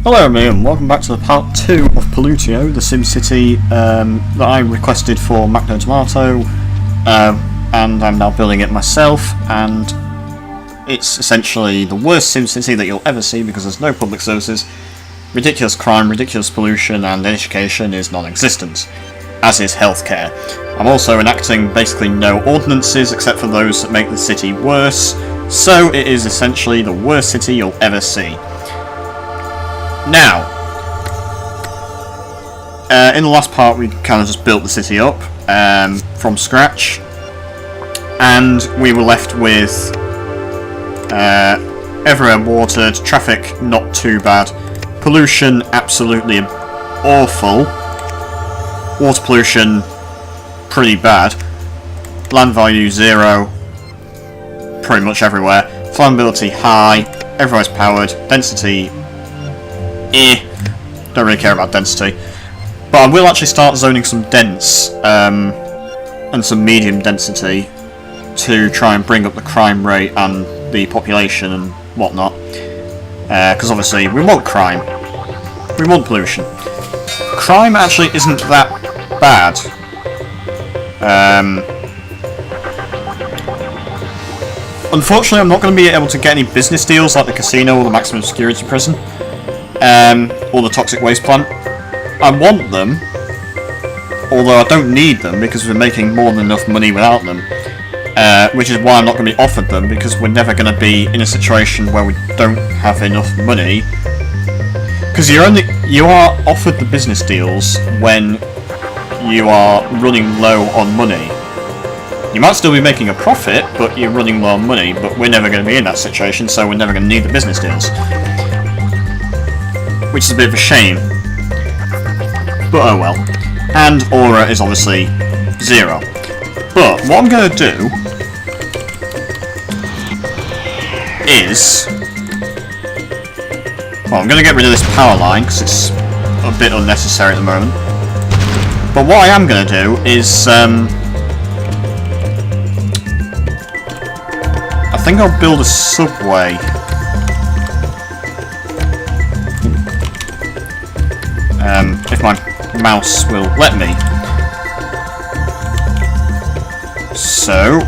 Hello everybody and welcome back to the part 2 of Pollutio, the SimCity that I requested for Macno Tomato, and I'm now building it myself, and it's essentially the worst SimCity that you'll ever see because there's no public services, ridiculous crime, ridiculous pollution, and education is non-existent, as is healthcare. I'm also enacting basically no ordinances except for those that make the city worse, so it is essentially the worst city you'll ever see. Now, in the last part we kind of just built the city up from scratch, and we were left with everywhere watered, traffic not too bad, pollution absolutely awful, water pollution pretty bad, land value 0 pretty much everywhere, flammability high, everywhere's powered, density don't really care about density, but I will actually start zoning some dense and some medium density to try and bring up the crime rate and the population and whatnot, because obviously we want crime, we want pollution. Crime actually isn't that bad. Unfortunately I'm not going to be able to get any business deals like the casino or the maximum security prison. Or the toxic waste plant. I want them, although I don't need them because we're making more than enough money without them, which is why I'm not going to be offered them, because we're never going to be in a situation where we don't have enough money, because you are offered the business deals when you are running low on money. You might still be making a profit, but you're running low on money, but we're never going to be in that situation, so we're never going to need the business deals. Which is a bit of a shame, but oh well. And aura is obviously 0. But what I'm going to do is, well, I'm going to get rid of this power line because it's a bit unnecessary at the moment. But what I am going to do is, I think I'll build a subway. If my mouse will let me. So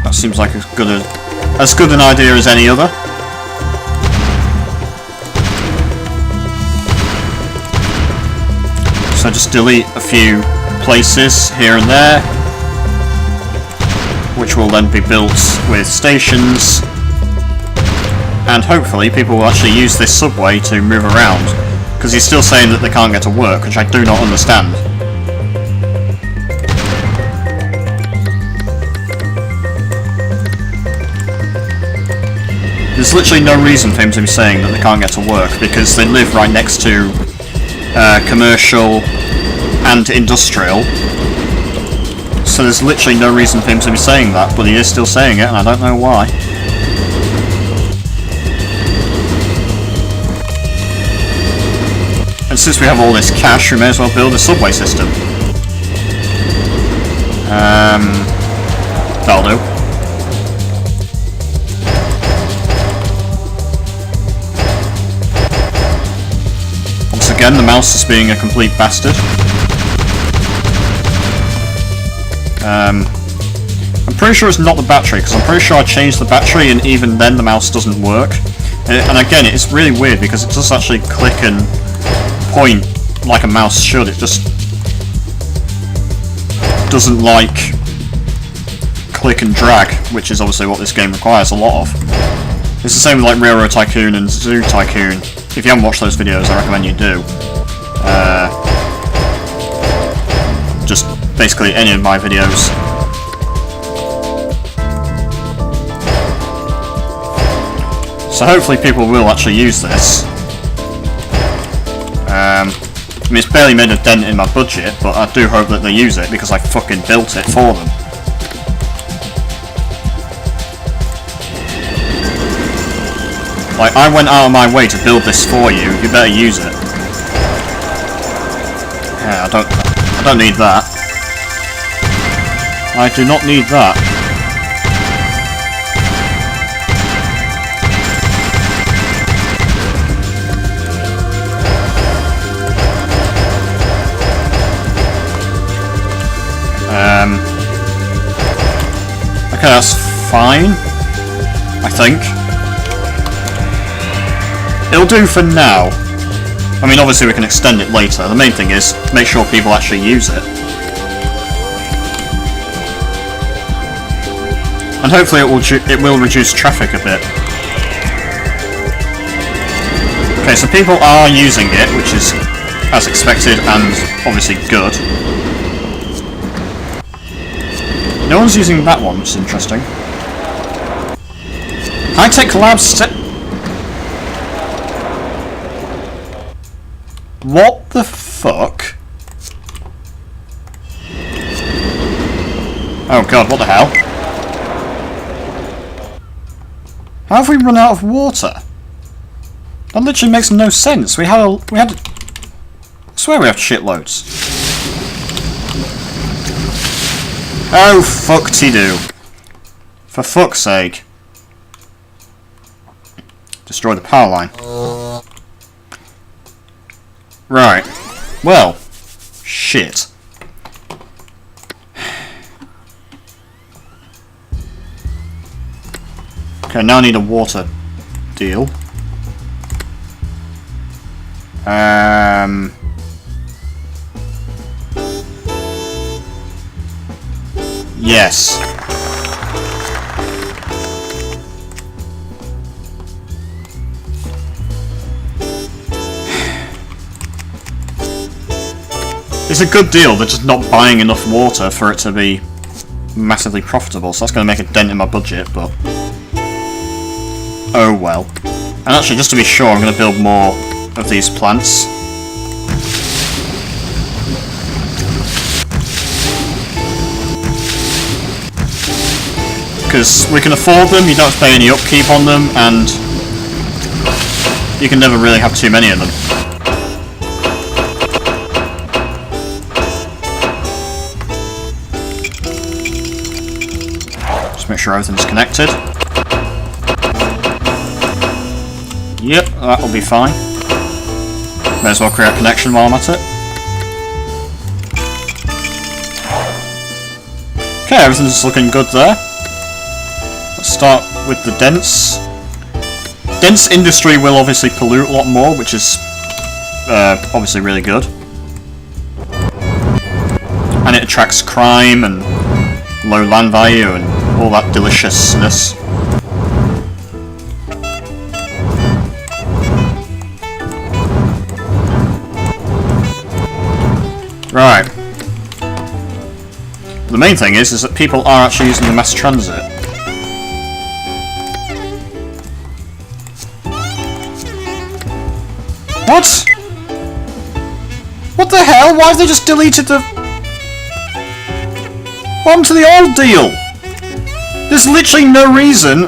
that seems like as good an idea as any other. So just delete a few places here and there, which will then be built with stations. And hopefully people will actually use this subway to move around, because he's still saying that they can't get to work, which I do not understand. There's literally no reason for him to be saying that they can't get to work, because they live right next to commercial and industrial, so there's literally no reason for him to be saying that, but he is still saying it, and I don't know why. And since we have all this cash, we may as well build a subway system. That'll do. Once again, the mouse is being a complete bastard. I'm pretty sure it's not the battery, because I'm pretty sure I changed the battery and even then the mouse doesn't work. And again, it's really weird because it does actually click and point like a mouse should, it just doesn't like click and drag, which is obviously what this game requires a lot of. It's the same with like Railroad Tycoon and Zoo Tycoon. If you haven't watched those videos, I recommend you do. Just basically any of my videos. So hopefully people will actually use this. I mean, it's barely made a dent in my budget, but I do hope that they use it because I fucking built it for them. Like, I went out of my way to build this for you, you better use it. Yeah, I don't need that. I do not need that. think. It'll do for now. I mean, obviously we can extend it later. The main thing is make sure people actually use it. And hopefully it will reduce traffic a bit. Okay, so people are using it, which is as expected and obviously good. No one's using that one, which is interesting. High-tech labs. What the fuck? Oh god, what the hell? How have we run out of water? That literally makes no sense. I swear we have shitloads. Oh, fuck-ty-doo. For fuck's sake. Destroy the power line. Right. Well. Shit. Okay, now I need a water deal. Yes. It's a good deal, they're just not buying enough water for it to be massively profitable, so that's going to make a dent in my budget, but... oh well. And actually, just to be sure, I'm going to build more of these plants. Because we can afford them, you don't have to pay any upkeep on them, and you can never really have too many of them. Just make sure everything's connected. Yep, that'll be fine. May as well create a connection while I'm at it. Okay, everything's looking good there. Let's start with the dense. Dense industry will obviously pollute a lot more, which is obviously really good. And it attracts crime and low land value and all that deliciousness. Right. The main thing is that people are actually using the mass transit. What? What the hell? Why have they just deleted the... what happened to the old deal? There's literally no reason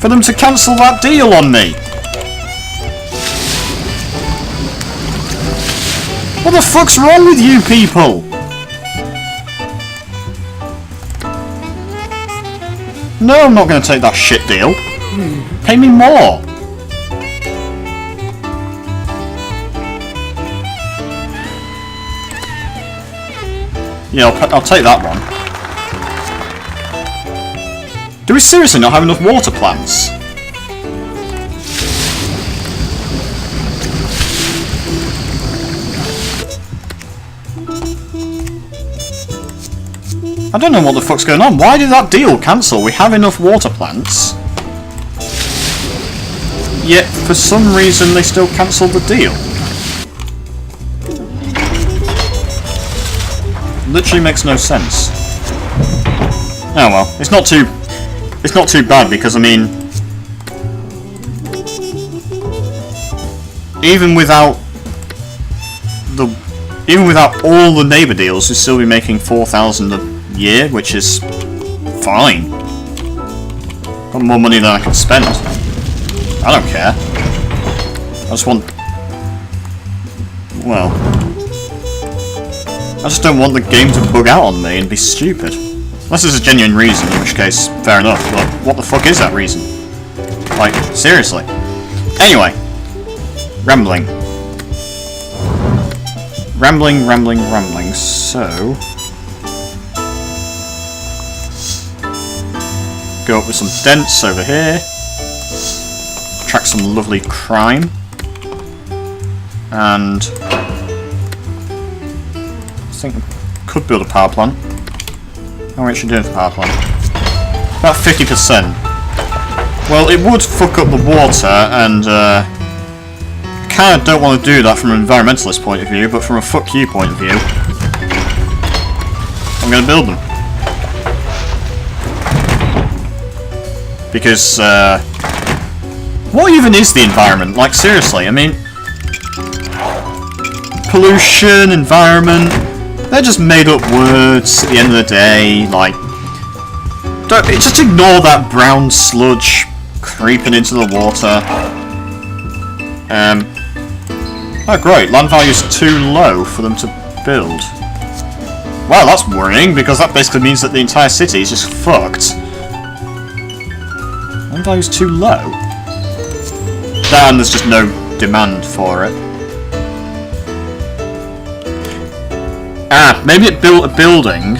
for them to cancel that deal on me. What the fuck's wrong with you people? No, I'm not going to take that shit deal. Pay me more. Yeah, I'll take that one. Do we seriously not have enough water plants? I don't know what the fuck's going on. Why did that deal cancel? We have enough water plants. Yet, for some reason, they still cancelled the deal. Literally makes no sense. Oh well, it's not too bad because I mean, even without all the neighbour deals, we'd still be making 4,000 a year, which is fine. Got more money than I can spend. I don't care. I just want, well, I just don't want the game to bug out on me and be stupid. Unless there's a genuine reason, in which case, fair enough, but what the fuck is that reason? Like, seriously. Anyway. Rambling. Rambling, so... go up with some dents over here. some lovely crime. And I think I could build a power plant. How much should do for the power plant? About 50%. Well, it would fuck up the water, and I kind of don't want to do that from an environmentalist point of view, but from a fuck you point of view, I'm going to build them. Because, what even is the environment? Like, seriously, I mean, pollution, environment, they're just made up words at the end of the day, like, just ignore that brown sludge creeping into the water. Oh great, land value's too low for them to build. Well, that's worrying, because that basically means that the entire city is just fucked. Land value's too low. And there's just no demand for it. Ah, maybe it built a building,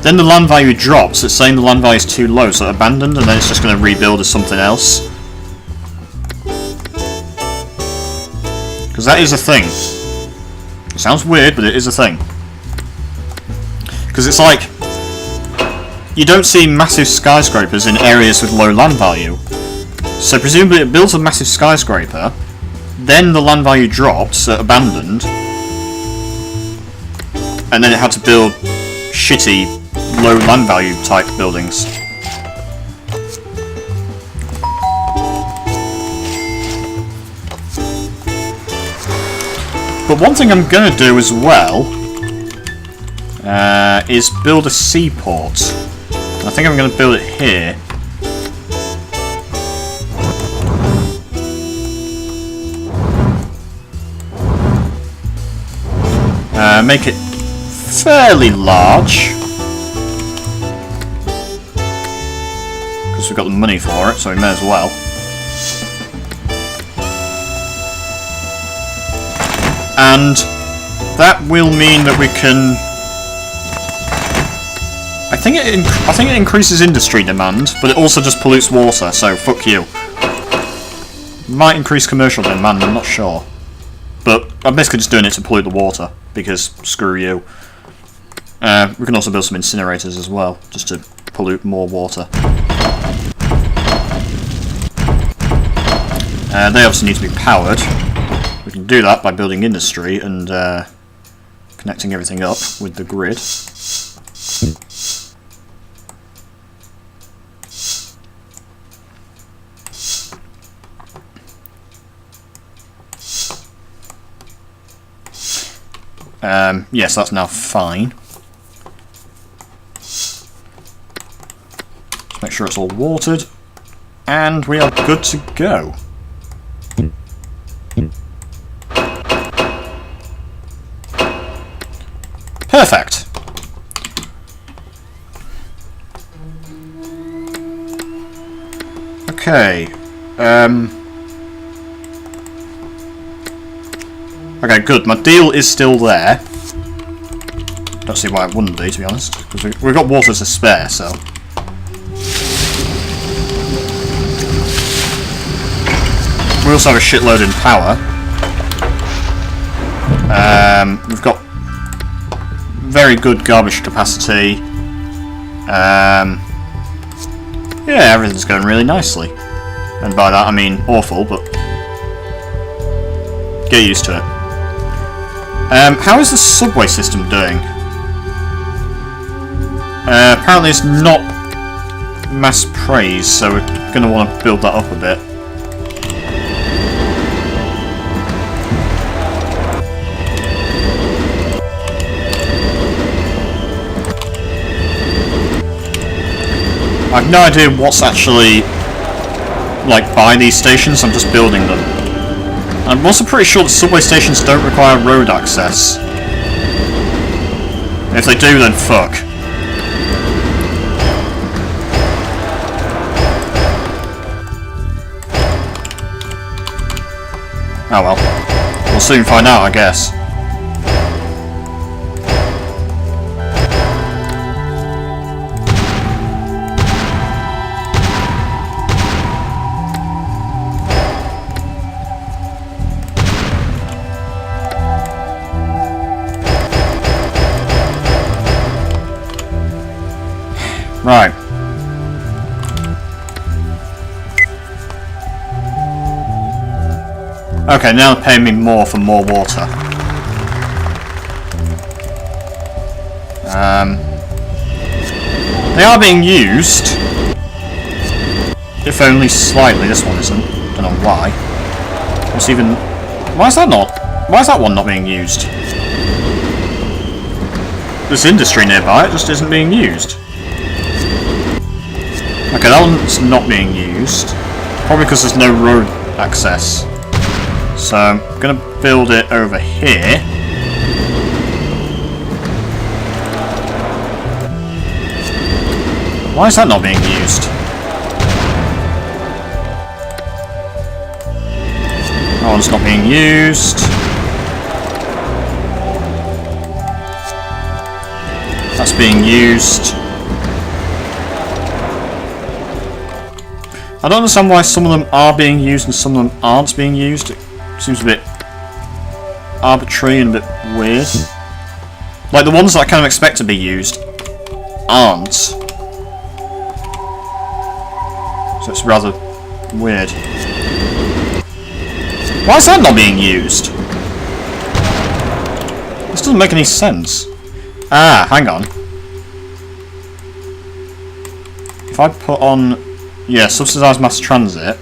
then the land value drops, it's saying the land value is too low, so it's abandoned, and then it's just going to rebuild as something else. Because that is a thing. It sounds weird, but it is a thing. Because it's like, you don't see massive skyscrapers in areas with low land value. So presumably it builds a massive skyscraper, then the land value dropped, so abandoned, and then it had to build shitty, low land value type buildings. But one thing I'm going to do as well is build a seaport. I think I'm going to build it here. Make it fairly large, because we've got the money for it, so we may as well. And that will mean that we can. I think it increases industry demand, but it also just pollutes water. So fuck you. Might increase commercial demand. I'm not sure, but I'm basically just doing it to pollute the water because screw you. We can also build some incinerators as well, just to pollute more water. They obviously need to be powered. We can do that by building industry and connecting everything up with the grid. Yes, that's now fine. Just make sure it's all watered, and we are good to go. Perfect. Okay. Okay, good. My deal is still there. Don't see why it wouldn't be, to be honest, because we've got water to spare, so. We also have a shitload in power. We've got very good garbage capacity. Yeah, everything's going really nicely. And by that I mean awful, but get used to it. How is the subway system doing? Apparently it's not mass praise, so we're going to want to build that up a bit. I have no idea what's actually like by these stations, I'm just building them. I'm also pretty sure the subway stations don't require road access. If they do, then fuck. Oh well. We'll soon find out, I guess. Okay, now they're paying me more for more water. They are being used. If only slightly. This one isn't. Don't know why. What's even... Why is that not? Why is that one not being used? This industry nearby, it just isn't being used. Okay, that one's not being used. Probably because there's no road access. So I'm gonna build it over here. Why is that not being used? That one's not being used. That's being used. I don't understand why some of them are being used and some of them aren't being used. It seems a bit arbitrary and a bit weird. Like the ones that I kind of expect to be used aren't. So it's rather weird. Why is that not being used? This doesn't make any sense. Ah, hang on. If I put on, yeah, subsidised mass transit,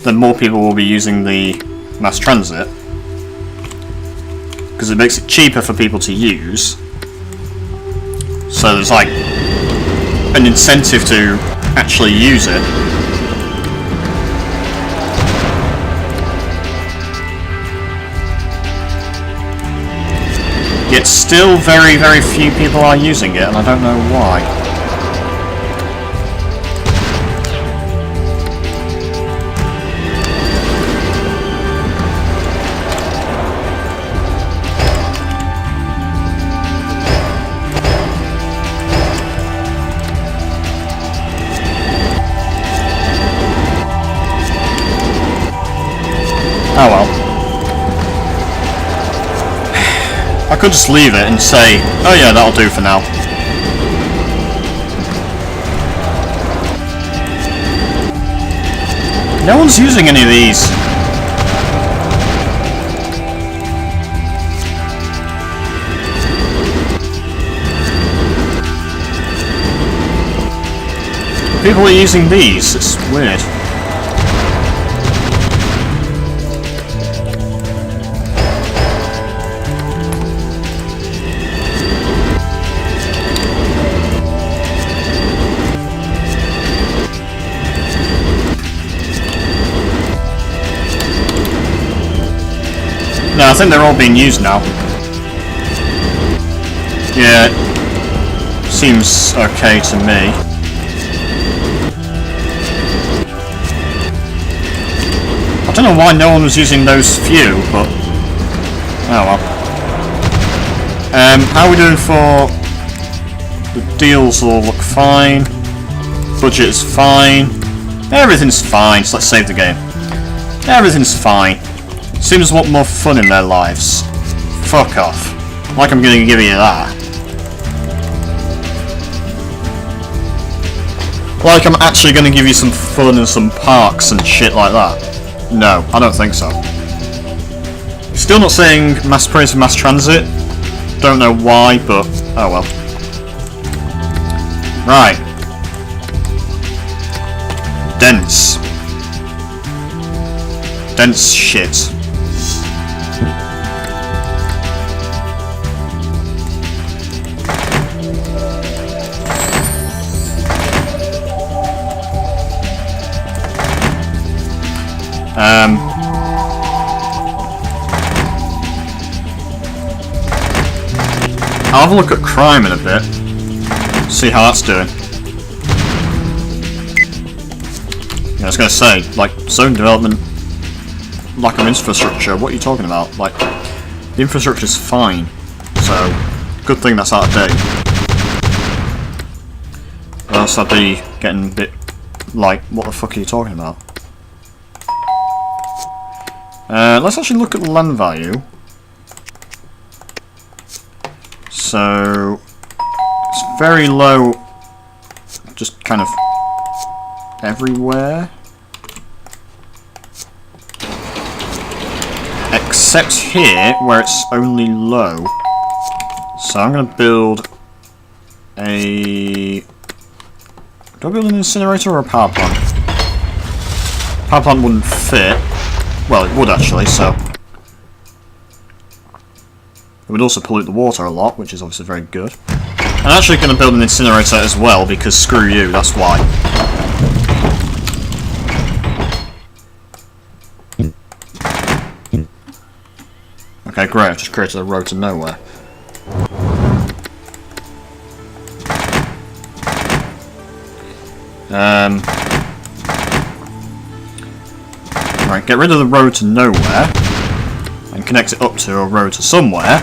then more people will be using the mass transit. Because it makes it cheaper for people to use. So there's like an incentive to actually use it. Yet still very, very few people are using it, and I don't know why. Oh well. I could just leave it and say, oh yeah, that'll do for now. No one's using any of these. People are using these, it's weird. No, I think they're all being used now. Yeah, seems okay to me. I don't know why no one was using those few, but oh well. How are we doing for the deals? All look fine. Budget is fine. Everything's fine. So let's save the game. Everything's fine. Seems want more fun in their lives. Fuck off. Like I'm gonna give you that. Like I'm actually gonna give you some fun and some parks and shit like that. No, I don't think so. Still not saying mass praise for mass transit. Don't know why, but oh well. Right. Dense. Dense shit. I'll have a look at crime in a bit. See how that's doing. Yeah, I was going to say, like, zone development, lack of infrastructure, what are you talking about? Like, the infrastructure's fine, so good thing that's out of date. Or else I'd be getting a bit like, what the fuck are you talking about? Let's actually look at the land value. So it's very low, just kind of everywhere. except here, where it's only low. So I'm going to build a... Do I build an incinerator or a power plant? Power plant wouldn't fit. Well, it would actually, so... It would also pollute the water a lot, which is obviously very good. I'm actually going to build an incinerator as well, because screw you, that's why. Okay, great, I've just created a road to nowhere. Right, get rid of the road to nowhere and connect it up to a road to somewhere.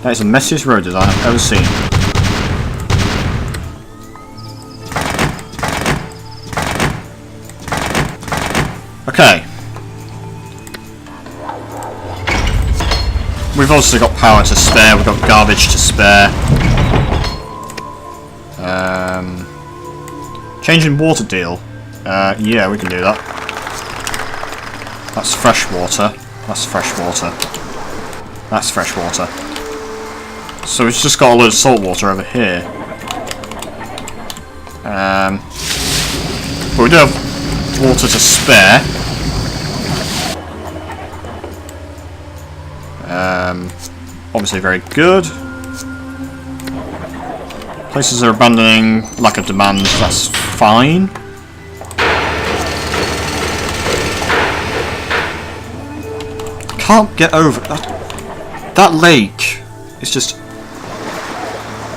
That is the messiest road design I've ever seen. Okay. We've obviously got power to spare, we've got garbage to spare. Changing water deal. Yeah, we can do that. That's fresh water. That's fresh water. That's fresh water. So it's just got a load of salt water over here. But we do have water to spare. Obviously very good. Places are abandoning, lack of demand, that's fine. Can't get over that lake. It's just...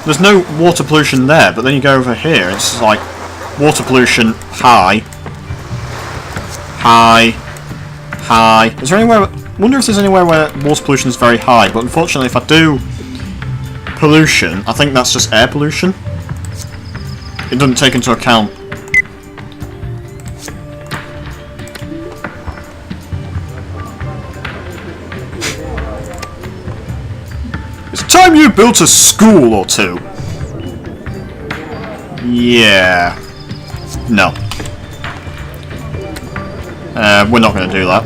There's no water pollution there, but then you go over here, it's like water pollution high. High. High. Is there anywhere... I wonder if there's anywhere where water pollution is very high, but unfortunately if I do pollution, I think that's just air pollution. It doesn't take into account... It's time you built a school or two. Yeah. No. We're not going to do that.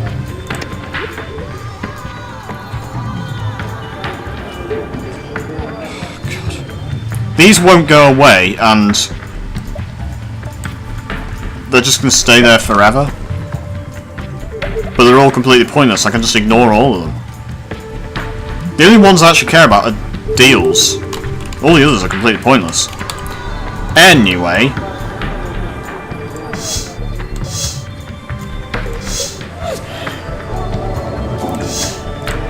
These won't go away, and they're just going to stay there forever. But they're all completely pointless, I can just ignore all of them. The only ones I actually care about are deals. All the others are completely pointless. Anyway.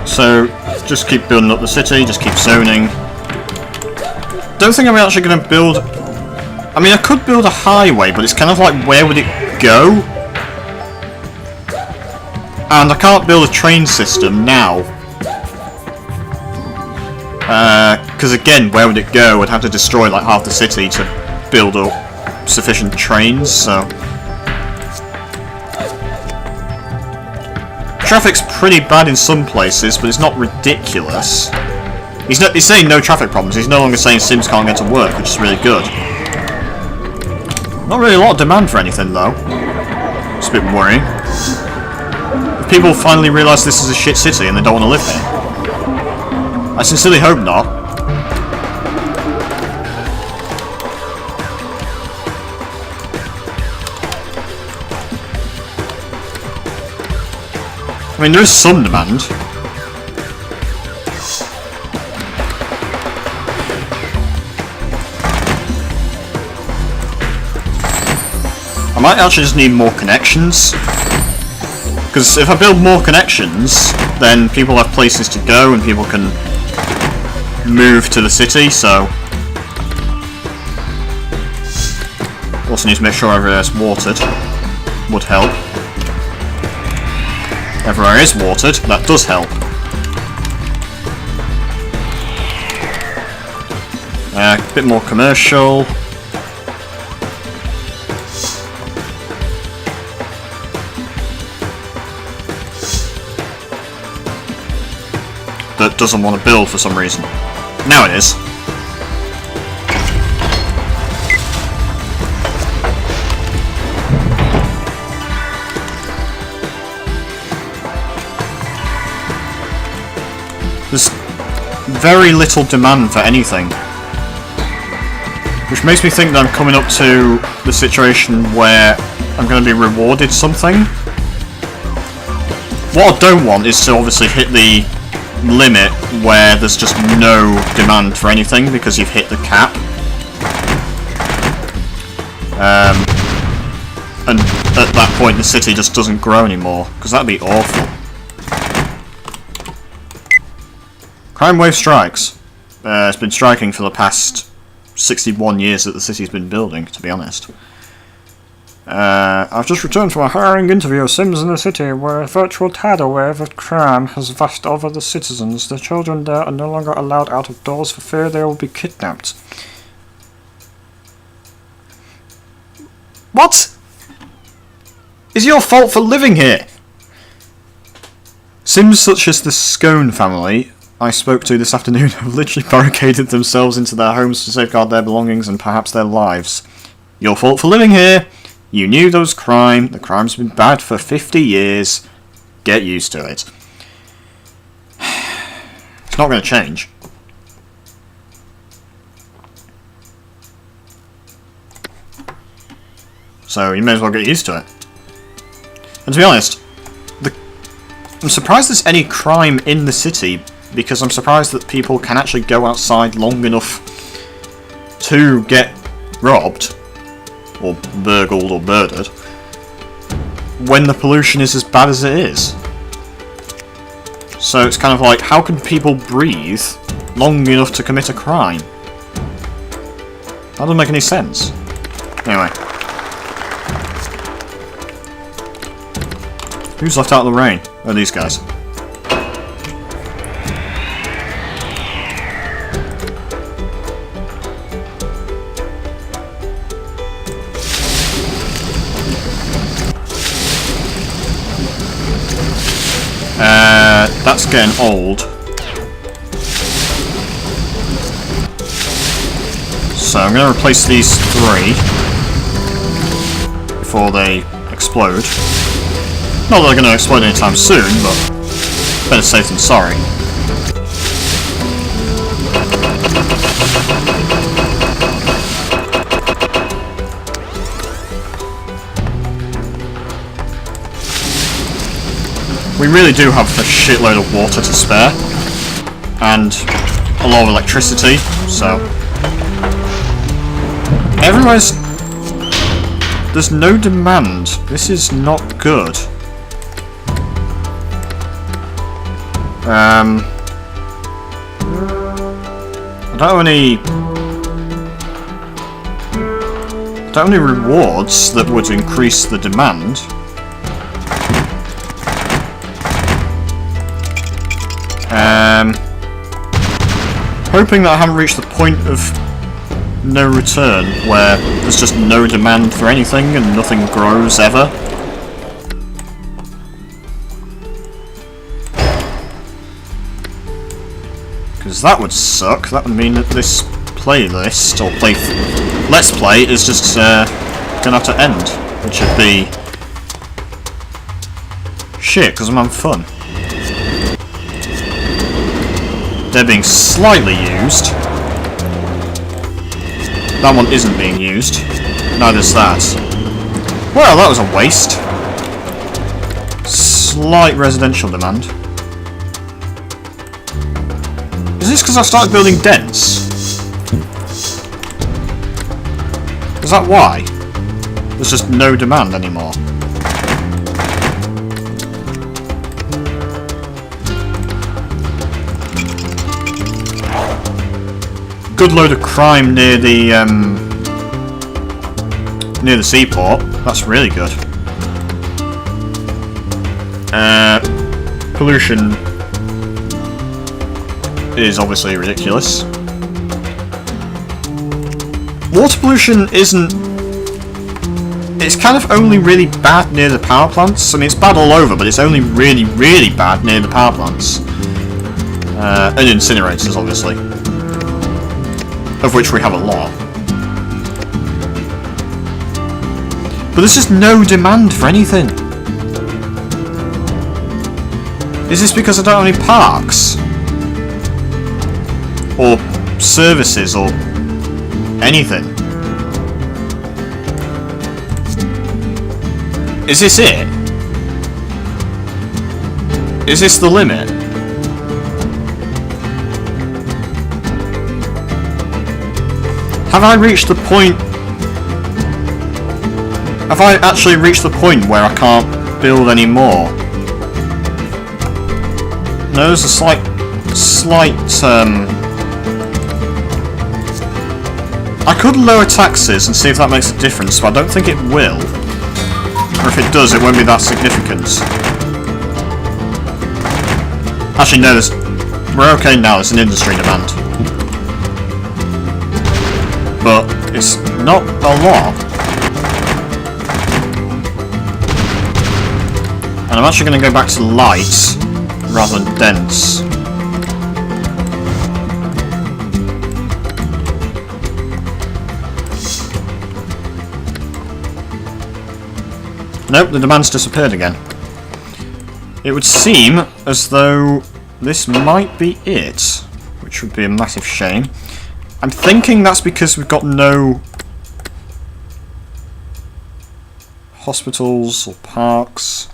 So, just keep building up the city, just keep zoning. Don't think I'm actually going to build... I mean, I could build a highway, but it's kind of like, where would it go? And I can't build a train system now. Because again, where would it go? I'd have to destroy like half the city to build up sufficient trains, so... Traffic's pretty bad in some places, but it's not ridiculous. He's saying no traffic problems, he's no longer saying Sims can't get to work, which is really good. Not really a lot of demand for anything, though. It's a bit worrying. If people finally realise this is a shit city and they don't want to live here. I sincerely hope not. I mean, there is some demand. I might actually just need more connections. Because if I build more connections, then people have places to go and people can move to the city, so... Also need to make sure everywhere's watered. Would help. Everywhere is watered, that does help. A bit more commercial. That doesn't want to build for some reason. Now it is. very little demand for anything. Which makes me think that I'm coming up to the situation where I'm going to be rewarded something. What I don't want is to obviously hit the limit where there's just no demand for anything because you've hit the cap. And at that point the city just doesn't grow anymore, because that'd be awful. Crime wave strikes. It's been striking for the past 61 years that the city's been building, to be honest. I've just returned from a harrowing interview of Sims in the city, where a virtual tidal wave of crime has washed over the citizens. The children there are no longer allowed out of doors for fear they will be kidnapped. What? Is your fault for living here? Sims such as the Scone family I spoke to this afternoon have literally barricaded themselves into their homes to safeguard their belongings and perhaps their lives. Your fault for living here. You knew there was crime. The crime's been bad for 50 years. Get used to it. It's not going to change. So you may as well get used to it. And to be honest, I'm surprised there's any crime in the city, because I'm surprised that people can actually go outside long enough to get robbed, or burgled, or murdered, when the pollution is as bad as it is. So it's kind of like, how can people breathe long enough to commit a crime? That doesn't make any sense. Anyway. Who's left out of the rain? Oh, these guys. That's getting old. So I'm going to replace these 3 before they explode. Not that they're going to explode anytime soon, but better safe than sorry. We really do have a shitload of water to spare, and a lot of electricity, so... Everywhere's... There's no demand. This is not good. I don't have any rewards that would increase the demand. Hoping that I haven't reached the point of no return, where there's just no demand for anything and nothing grows ever. Because that would suck. That would mean that this playlist, or Let's Play, is just gonna have to end. Which would be... shit, because I'm having fun. They're being slightly used. That one isn't being used. Neither's that. Well, that was a waste. Slight residential demand. Is this because I've started building dents? Is that why? There's just no demand anymore. Good load of crime near the seaport. That's really good. Pollution is obviously ridiculous. Water pollution isn't... It's kind of only really bad near the power plants. I mean, it's bad all over, but it's only really, really bad near the power plants. And incinerators, obviously. Of which we have a lot. But there's just no demand for anything. Is this because I don't have any parks? or services, or anything. Is this it? Is this the limit? Have I reached the point... Have I actually reached the point where I can't build any more? No, there's a slight... I could lower taxes and see if that makes a difference, but I don't think it will. Or if it does, it won't be that significant. Actually, no, we're okay now, there's an industry demand. But it's not a lot. And I'm actually going to go back to light rather than dense. Nope, the demand's disappeared again. It would seem as though this might be it, which would be a massive shame. I'm thinking that's because we've got no hospitals or parks.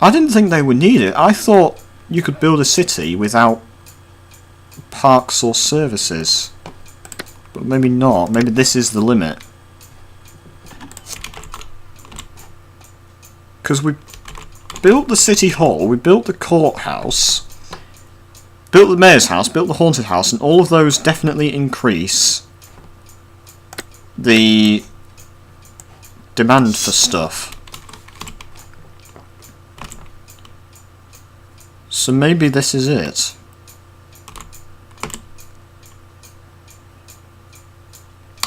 I didn't think they were needed. I thought you could build a city without parks or services. But maybe not. Maybe this is the limit. Because we built the city hall, we built the courthouse, built the mayor's house, built the haunted house, and all of those definitely increase the demand for stuff. So maybe this is it.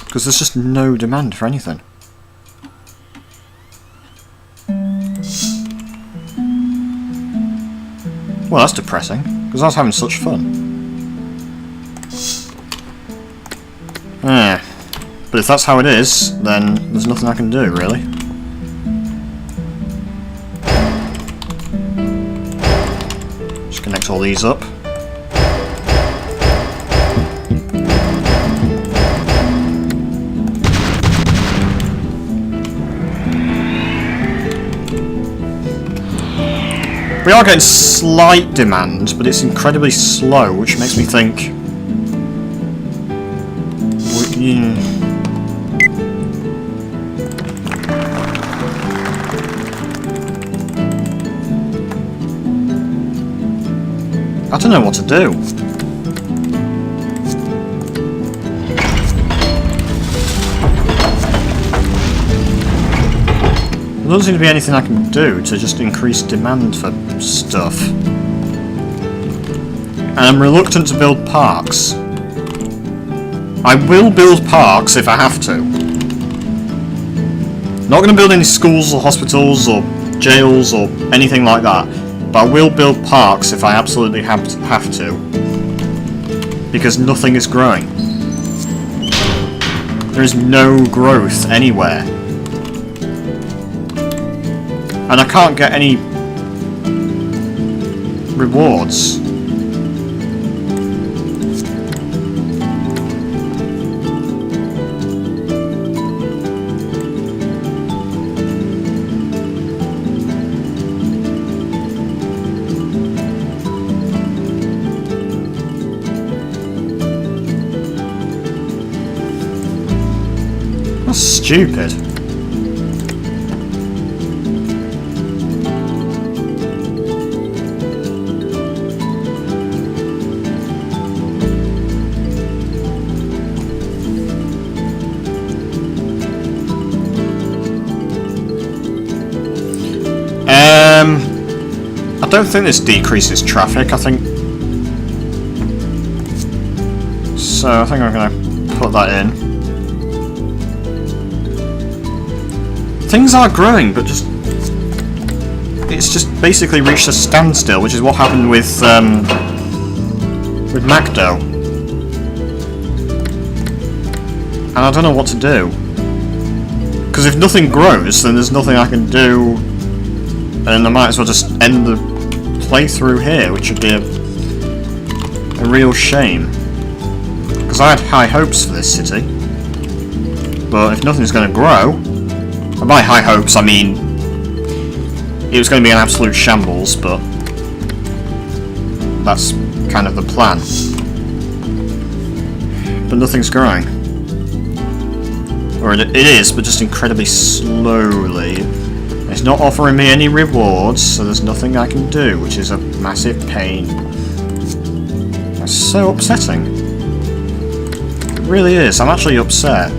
Because there's just no demand for anything. Well, that's depressing, because I was having such fun. But if that's how it is, then there's nothing I can do, really. Just connect all these up. We are getting slight demand, but it's incredibly slow, which makes me think... I don't know what to do. There doesn't seem to be anything I can do to just increase demand for stuff. And I'm reluctant to build parks. I will build parks if I have to. Not going to build any schools or hospitals or jails or anything like that. But I will build parks if I absolutely have to. Because nothing is growing. There is no growth anywhere. And I can't get any rewards. That's stupid. I don't think this decreases traffic, I think. So I think I'm going to put that in. Things are growing, but just... it's just basically reached a standstill, which is what happened with Macdo. And I don't know what to do. Because if nothing grows, then there's nothing I can do. And I might as well just end the playthrough here, which would be a real shame. Because I had high hopes for this city. But if nothing's going to grow... And by high hopes, I mean... It was going to be an absolute shambles, but... That's kind of the plan. But nothing's growing. Or it is, but just incredibly slowly. It's not offering me any rewards, so there's nothing I can do, which is a massive pain. That's so upsetting. It really is. I'm actually upset.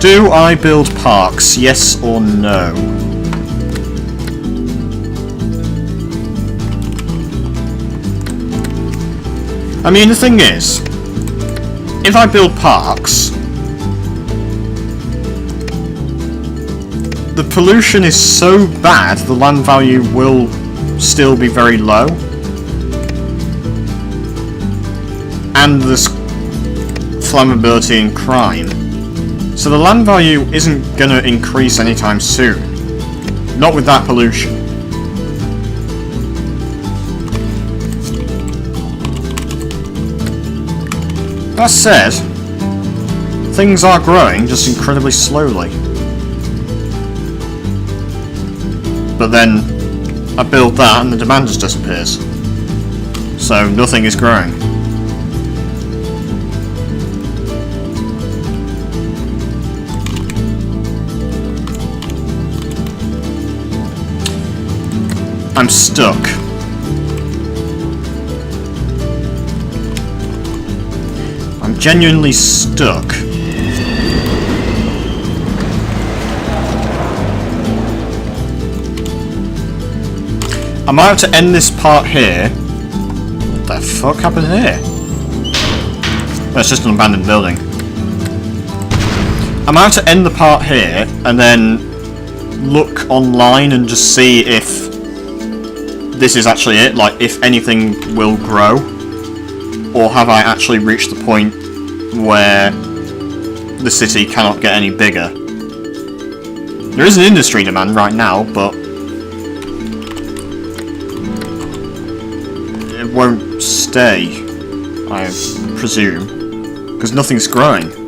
Do I build parks? Yes or no? I mean, the thing is, if I build parks, the pollution is so bad, the land value will still be very low. And there's flammability and crime. So the land value isn't going to increase anytime soon. Not with that pollution. That said, things are growing just incredibly slowly. But then I build that and the demand just disappears. So nothing is growing. I'm stuck. I'm genuinely stuck. I might have to end this part here. What the fuck happened here? That's just an abandoned building. I might have to end the part here and then look online and just see if this is actually it, like if anything will grow, or have I actually reached the point where the city cannot get any bigger. There is an industry demand right now, but it won't stay, I presume, because nothing's growing.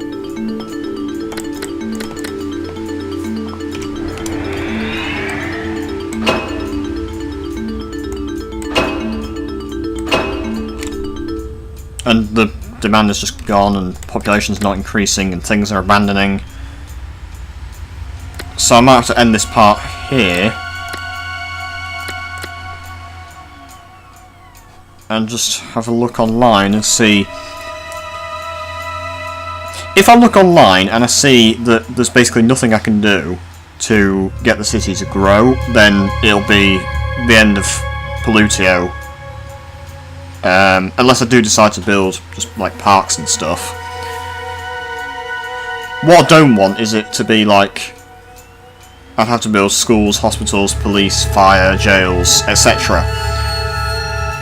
And the demand is just gone, and population's not increasing, and things are abandoning. So I might have to end this part here. And just have a look online and see. If I look online and I see that there's basically nothing I can do to get the city to grow, then it'll be the end of Pollutio. Unless I do decide to build just like parks and stuff. What I don't want is it to be like I'd have to build schools, hospitals, police, fire, jails, etc.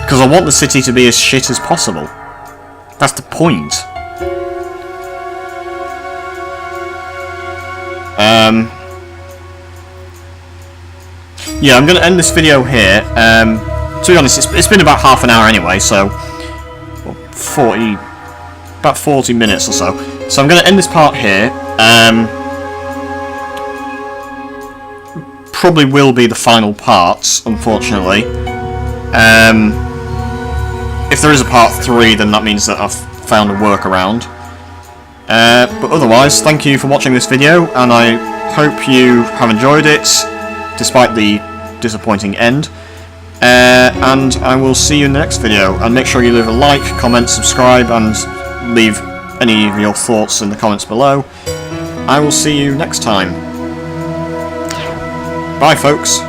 Because I want the city to be as shit as possible. That's the point. Yeah, I'm going to end this video here. To be honest, it's been about half an hour anyway, so about 40 minutes or so. So I'm going to end this part here. Probably will be the final part, unfortunately. If there is a part 3, then that means that I've found a workaround. But otherwise, thank you for watching this video, and I hope you have enjoyed it, despite the disappointing end. And I will see you in the next video, and make sure you leave a like, comment, subscribe, and leave any of your thoughts in the comments below. I will see you next time. Bye folks.